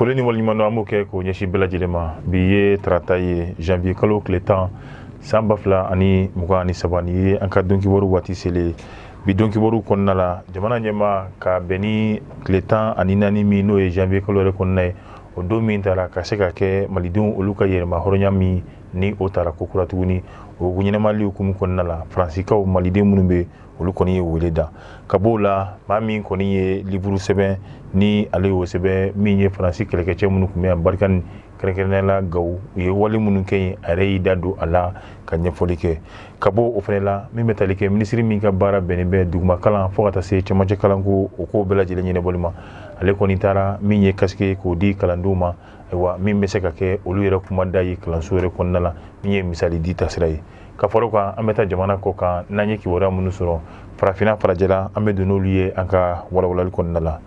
foli ni waliɲuman an b'o kɛ k'o ɲɛsin bɛɛ lajɛlen ma bi ye tarata ye janvier kalo tile 10 san 2023 ni ye an ka donkibaru waati selen bi donkibaru kɔnɔna la jamana ɲɛma ka bɛn ni tile 14 min n'o ye janvier kalo yɛrɛ kɔnɔna ye o don min taara ka se ka kɛ malidenw olu ka yɛrɛma hɔrɔnya min ni o taara ko kura tuguni o ɲɛnɛmali hukumu kɔnɔna la faransiikaw maliden minnu bɛ olu kɔni ye wele da ka b'o la maa min kɔni ye livre sɛbɛn ni ale y'o sɛbɛn min ye faransi kɛlɛkɛcɛ minnu tun bɛ yan barikani kɛrɛnkɛrɛnnenya la Gawo u ye wale minnu kɛ yen a yɛrɛ y'i da don a la ka ɲɛfɔli kɛ ka bɔ o fana la min bɛ tali kɛ minisiri min ka baara bɛnnen bɛ duguma kalan fo ka taa se cɛmancɛ kalanko o ko bɛɛ lajɛlen ɲɛnabɔli ma ale kɔni taara min ye kasike k'o di kalandenw ma ayiwa min bɛ se ka kɛ olu yɛrɛ kuma da ye kalanso yɛrɛ kɔnɔna la min ye misali di tasira ye ka fɔlɔ kan an bɛ taa jamana kɔ kan n'an ye kibaruya minnu sɔrɔ farafinna farajɛla an bɛ don n'olu ye an ka walawalali kɔnɔna la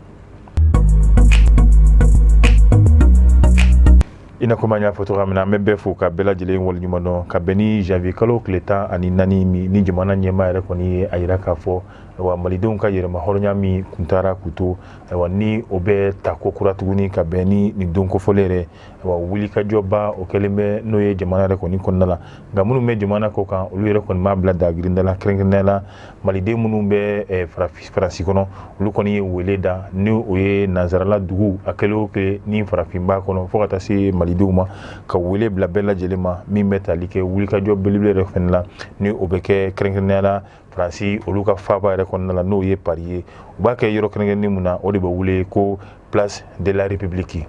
i n'a fɔ n y'a fɔ cogoya min na an bɛ bɛɛ fo ka bɛɛ lajɛlen waleɲuman dɔn ka bɛn ni janvier kalo tile 14 min ni jamana ɲɛmaa yɛrɛ kɔni ye a yira k'a fɔ ayiwa malidenw ka yɛrɛma hɔrɔnya min kun taara k'u to ayiwa ni o bɛ ta ko kura tuguni ka bɛn ni nin don kofɔlen yɛrɛ ayiwa wulikajɔba o kɛlen bɛ n'o ye jamana yɛrɛ kɔni kɔnɔna la nka minnu bɛ jamana kɔ kan olu yɛrɛ kɔni b'a bila dagirinda la kɛrɛnkɛrɛnnenya la maliden minnu bɛ faransi kɔnɔ olu kɔni ye wele da ni o ye nansarala dugu a kɛlen o kɛ ni farafin b'a kɔnɔ fo ka taa se malidenw ma ka wele bila bɛɛ lajɛlen ma min bɛ tali kɛ wulikajɔ belebele yɛrɛ fɛnɛ la ni o bɛ kɛ kɛrɛnkɛrɛnnenya la faransi olu ka faaba yɛrɛ kɔnɔna la n'o ye Paris ye u b'a kɛ yɔrɔ kɛrɛnkɛrɛnnen mun na o de bɛ wele ko place de la république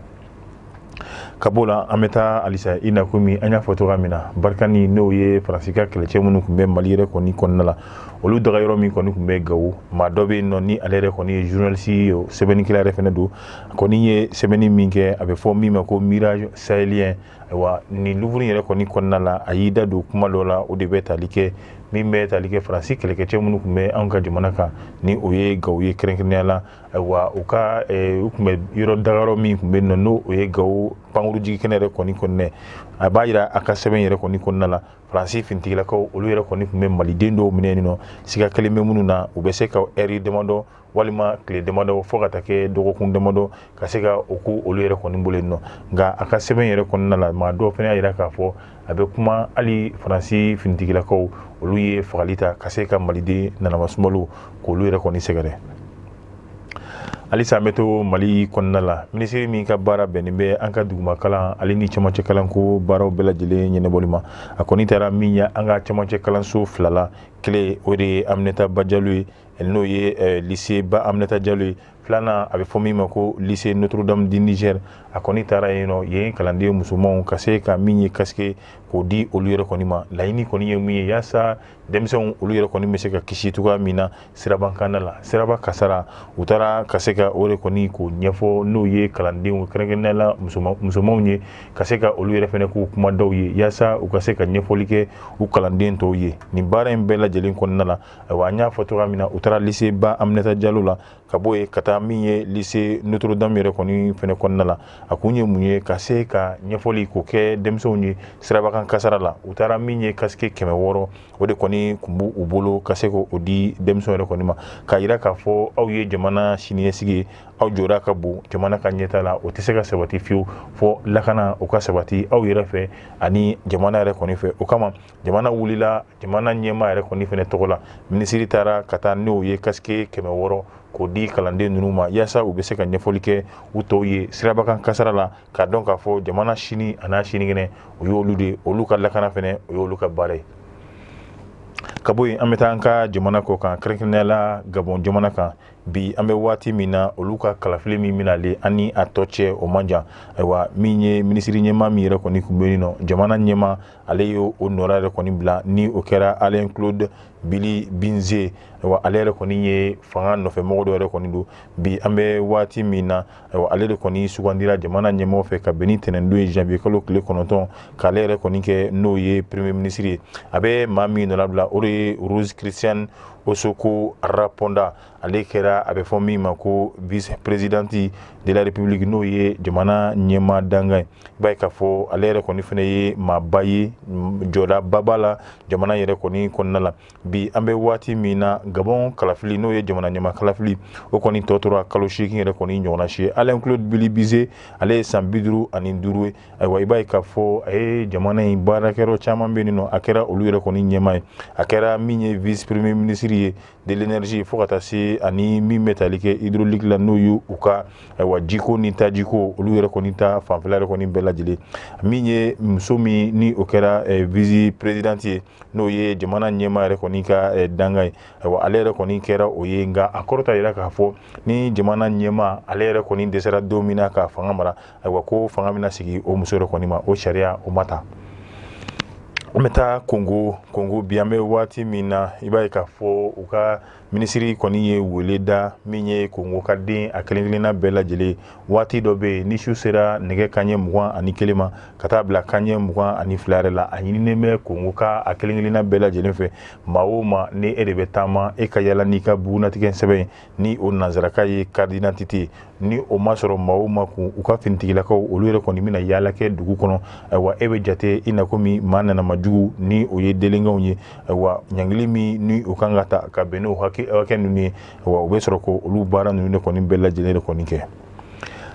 ka b'o la an bɛ taa halisa i na komi an y'a fɔ cogoya min na barikani n'o ye faransi ka kɛlɛcɛ minnu tun bɛ mali yɛrɛ kɔni kɔnɔna la olu daga yɔrɔ min kɔni tun bɛ Gawo maa dɔ bɛ yen nɔ ni ale yɛrɛ kɔni ye journaliste ye sɛbɛnnikɛla yɛrɛ fɛnɛ don a kɔni ye sɛbɛnni min kɛ a bɛ fɔ min ma ko mirage sahélien ayiwa nin livre yɛrɛ kɔni kɔnɔna la a y'i da don kuma dɔ la o de bɛ tali kɛ min bɛ tali kɛ faransi kɛlɛkɛcɛ minnu tun bɛ anw ka jamana kan ni o ye Gawo ye kɛrɛnkɛrɛnnenya la ayiwa u ka u tun bɛ yɔrɔ dagayɔrɔ min tun bɛ yen nɔ n'o o ye Gawo pankuru jigikɛnɛ yɛrɛ kɔni kɔnɔna a b'a yira a ka sɛbɛn yɛrɛ kɔni kɔnɔna la faransi fintigilakaw olu yɛrɛ kɔni tun bɛ maliden dɔw minɛ yen nɔ siga kelen bɛ minnu na u bɛ se ka ɛri damadɔ walima tile damadɔ fo ka taa kɛ dɔgɔkun damadɔ ka se ka o ko olu yɛrɛ kɔni bolo yen nɔ nka a ka sɛbɛn yɛrɛ kɔnɔna la maa dɔw fana y'a yira k'a fɔ a bɛ kuma hali faransi finitigilakaw olu ye fagali ta ka se ka maliden nanamasumalo k'olu yɛrɛ kɔni sɛgɛrɛ halisa an bɛ to mali kɔnɔna la minisiri min ka baara bɛnnen bɛ an ka duguma kalan ale ni cɛmancɛ kalanko baaraw bɛɛ lajɛlen ɲɛnabɔli ma a kɔni taara min ye an ka cɛmancɛ kalanso 2 la kelen o de ye Aminata Badialo ye n'o ye lycée ba Aminata Diallo ye filanan a bɛ fɔ min ma ko lycée Notre-Dame du Niger a kɔni taara yen nɔ yen kalanden musomanw ka se ka min ye kasike k'o di olu yɛrɛ kɔni ma laɲini kɔni ye min ye yaasa denmisɛnw olu yɛrɛ kɔni bɛ se ka kisi cogoya min na sirabankanda la siraba kasara u taara ka se ka o de kɔni k'o ɲɛfɔ n'o ye kalandenw kɛrɛnkɛrɛnnenya la musomanw ye ka se ka olu yɛrɛ fɛnɛ k'u kuma dɔw ye yaasa u ka se ka ɲɛfɔli kɛ u kalanden tɔw ye nin baara in bɛɛ lajɛlen kɔnɔna la ayiwa an y'a fɔ cogoya min na u taara lycée ba Aminata Diallo la ka bɔ yen ka taa min ye lycée Notre-Dame yɛrɛ kɔni fɛnɛ kɔnɔna la a kun ye mun ye ka se ka ɲɛfɔli k'o kɛ denmisɛnw ye sirabakan kasara la u taara min ye kasike 600 o de kɔni kun b'u u bolo ka se k'o di denmisɛnw yɛrɛ kɔni ma k'a yira k'a fɔ aw ye jamana siniɲɛsigi ye aw jɔda ka bon jamana ka ɲɛta la o tɛ se ka sabati fiyewu fɔ lakana o ka sabati aw yɛrɛ fɛ ani jamana yɛrɛ kɔni fɛ o kama jamana wulila jamana ɲɛmaa yɛrɛ kɔni fɛnɛ tɔgɔ la minisiri taara ka taa n'o ye kasike 600 k'o di kalanden ninnu ma yaasa u bɛ se ka ɲɛfɔli kɛ u tɔw ye sirabakan kasara la k'a dɔn k'a fɔ jamana sini a n'a sinikɛnɛ o y'olu de olu ka lakana fɛnɛ o y'olu ka baara ye ka bɔ yen an bɛ taa an ka jamana kɔ kan kɛrɛnkɛrɛnnenya la Gabon jamana kan bi an bɛ waati min na olu ka kalafili min bɛnale ani a tɔ cɛ o man jan ayiwa min ye minisiri ɲɛmaa min yɛrɛ kɔni tun bɛ yen nɔ jamana ɲɛmaa ale ye o nɔra yɛrɛ kɔni bila ni o kɛra Alain Claude Bili Binze ayiwa ale yɛrɛ kɔni ye fanga nɔfɛmɔgɔ dɔ yɛrɛ kɔni don bi an bɛ waati min na ayiwa ale de kɔni sugandira jamana ɲɛmaaw fɛ ka bɛn ni tɛnɛndon ye janvier kalo tile 9 k'ale yɛrɛ kɔni kɛ n'o ye premier ministre ye a bɛ maa min nɔ labila o de ye Rose Christiane Osoko Raponda ale kɛra kɛra a bɛ fɔ min ma ko vice présidente de la république n'o ye jamana ɲɛma danga ye. I b'a ye k'a fɔ ale yɛrɛ kɔni fana ye maaba ye jɔdaba b'a la jamana yɛrɛ kɔni kɔnɔna la. Bi an bɛ waati min na Gabon kalafili n'o ye jamana ɲɛma kalafili o kɔni tɔ tora kalo 8 yɛrɛ kɔni ɲɔgɔnna si ye. Alain Claude Bilibize ale ye san 55 ye. Ayiwa i b'a ye k'a fɔ a ye jamana in baarakɛyɔrɔ caman bɛ yen nɔ a kɛra olu yɛrɛ kɔni ɲɛma ye. A kɛra min ye vice premier ministre ye de l'énergie fo ka taa se ani min bɛ tali kɛ hydraulique la n'o ye u ka jiko ni tajiko olu yɛrɛ kɔni ta fanfɛla yɛrɛ kɔni bɛɛ lajɛlen. Min ye muso min ni o kɛra vice présidente ye n'o ye jamana ɲɛma yɛrɛ kɔni ka danga ye. Ayiwa ale yɛrɛ kɔni kɛra o ye nka a kɔrɔta yira k'a fɔ ni jamana ɲɛma ale yɛrɛ kɔni dɛsɛra don min na ka fanga mara ayiwa ko fanga bɛna sigi o muso yɛrɛ kɔni ma o sariya o ma ta. An bɛ taa Congo bi an bɛ waati min na i b'a ye k'a fɔ u ka minisiri kɔni ye wele da min ye Congo ka den a kelen kelenna bɛɛ lajɛlen waati dɔ bɛ yen ni su sera nɛgɛ kanɲɛ 21 ma ka taa bila kanɲɛ 22 yɛrɛ la a ɲininen bɛ Congo ka a kelen kelenna bɛɛ lajɛlen fɛ maa o maa ni e de bɛ taama e ka yala n'i ka bugunatigɛ sɛbɛn ni o nanzaraka ye carte d'identité ni o ma sɔrɔ maa o maa kun u ka finitigilakaw olu yɛrɛ kɔni bɛna yaala kɛ dugu kɔnɔ ayiwa e bɛ jate i na komi maa nanama jugu ni o ye delenkanw ye ayiwa ɲangili min ni o kan ka ta ka bɛn n'o hakɛ ninnu ye ayiwa o bɛ sɔrɔ ko olu baara ninnu de kɔni bɛɛ lajɛlen de kɔni kɛ.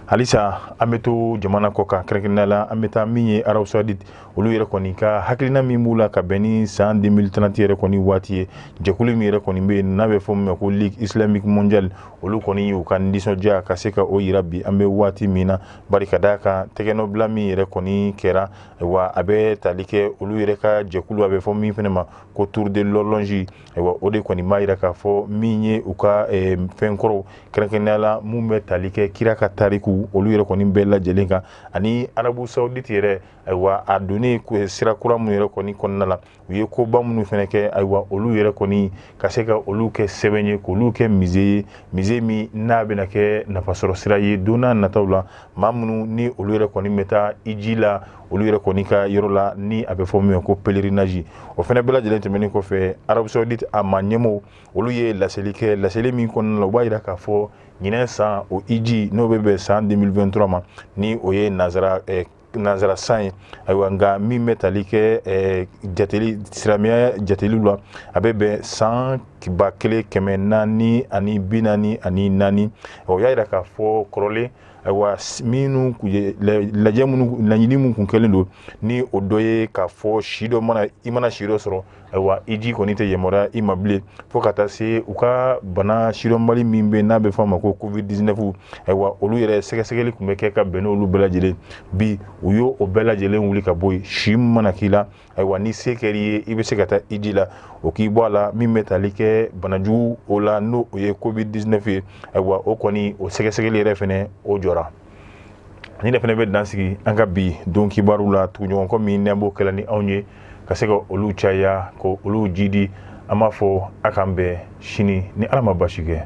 Halisa an bɛ to jamana kɔ kan kɛrɛnkɛrɛnnenya la an bɛ taa min ye Arabu Saoudite olu yɛrɛ kɔni ka hakilina min b'u la ka bɛn ni san 2030 yɛrɛ kɔni waati ye jɛkulu min yɛrɛ kɔni bɛ yen n'a bɛ fɔ min ma ko Ligue Islamique Mondiale olu kɔni y'u ka nisɔndiya ka se ka o yira bi an bɛ waati min na bari ka d'a kan tɛgɛnɔbila min yɛrɛ kɔni kɛra wa a bɛ tali kɛ olu yɛrɛ ka jɛkulu a bɛ fɔ min fana ma ko Tour de l'Horloge ayiwa o de kɔni b'a yira k'a fɔ min ye u ka fɛn kɔrɔw kɛrɛnkɛrɛnnenya la mun bɛ tali kɛ kira ka tariku olu yɛrɛ kɔni bɛɛ lajɛlen kan ani Arabu Saoudite yɛrɛ ayiwa a donnen sira kura minnu yɛrɛ kɔni kɔnɔna la u ye koba minnu fana kɛ ayiwa olu yɛrɛ kɔni ka se ka olu kɛ sɛbɛn ye k'olu kɛ musée ye min n'a bɛna kɛ nafasɔrɔ sira ye don n'a nataw la maa minnu ni olu yɛrɛ kɔni bɛ taa iji la olu yɛrɛ kɔni ka yɔrɔ la ni a bɛ fɔ min ma ko pèlerinage o fana bɛɛ lajɛlen tɛmɛnen kɔfɛ Arabu Saoudite a maa ɲɛmaaw olu ye laseli kɛ laseli min kɔnɔna la u b'a yira k'a fɔ ɲinɛ san o iji n'o bɛ bɛn san 2023 ma ni o ye nanzara san ye ayiwa nka min bɛ tali kɛ silamɛya jateliw la a bɛ bɛn san 1444 o y'a yira k'a fɔ kɔrɔlen ayiwa minnu lajɛ minnu laɲini minnu kun kɛlen don ni o dɔ ye k'a fɔ si dɔ i mana si dɔ sɔrɔ ayiwa iji kɔni tɛ yamaruya i ma bilen fo ka taa se u ka bana sidɔnbali min bɛ n'a bɛ fɔ a ma ko covid-19 ayiwa olu yɛrɛ sɛgɛsɛgɛli tun bɛ kɛ ka bɛn n'olu bɛɛ lajɛlen bi u y'o bɛɛ lajɛlen wuli ka bɔ yen si min mana k'i la ayiwa ni se kɛr'i ye i bɛ se ka taa iji la o k'i bɔ a la min bɛ tali kɛ banajugu o la n'o o ye covid-19 ye ayiwa o kɔni o sɛgɛsɛgɛli yɛrɛ fɛnɛ o jɔra. Ni ne fana bɛ dan sigi an ka bi don kibaru la tuguɲɔgɔnkɔ min n'an b'o kɛla ni anw ye ka se ka olu caya ko olu jidi an b'a fɔ a k'an bɛn sini ni Ala ma basi kɛ.